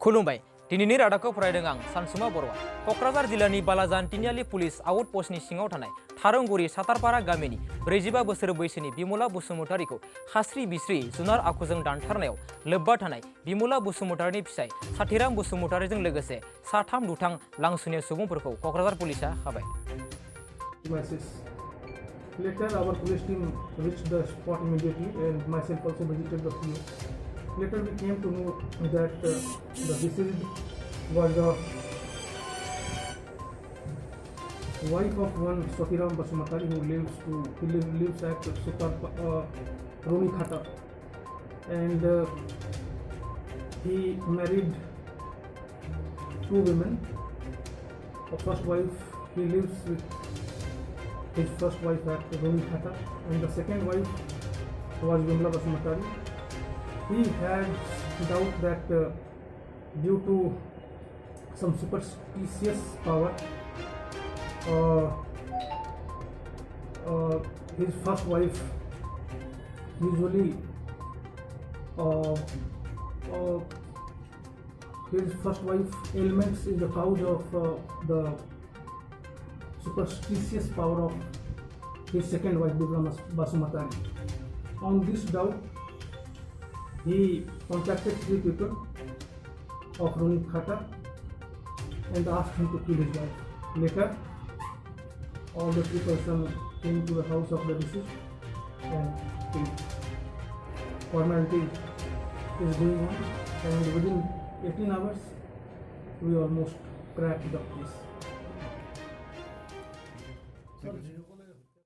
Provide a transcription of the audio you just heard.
खुलुमबाय दिनैनि रादाबखौ फरायदों आं सानसुमा बर'आ। क'क्राझार जिल्लानि बालाजान तिनिआलि पुलिस आउट पस्टनि सिङाव थानाय थारंगुरि सातारपारा गामिनि 45 बोसोर बैसोनि बिमला बसुमतारीखौ खास्रि बिस्रि जुनार आखुजों दानथारनायाव लोब्बा थानाय बिमला बसुमतारीनि फिसाय साथिराम बसुमतारीजों लोगोसे साथाम दुथां लांसुनिया सुबुंफोरखौ क'क्राझार पुलिसा हाबाय। Later, our police team reached the spot immediately, and myself also visited the scene. Later, we came to know that the deceased was the wife of one Sathiram Basumatari who lives at Roni Khata, and he married two women. The first wife, he lives with his first wife at Roni Khata, and the second wife was Bimla Basumatari. He had doubt that due to some superstitious power, his first wife usually his first wife ailments is the cause of the superstitious power of his second wife Bimla Basumatari. On this doubt, he contacted 3 people of Roni Khata and asked him to kill his wife. Later, all the 3 persons came to the house of the deceased and killed. Formality is going on, and within 18 hours, we almost cracked the case.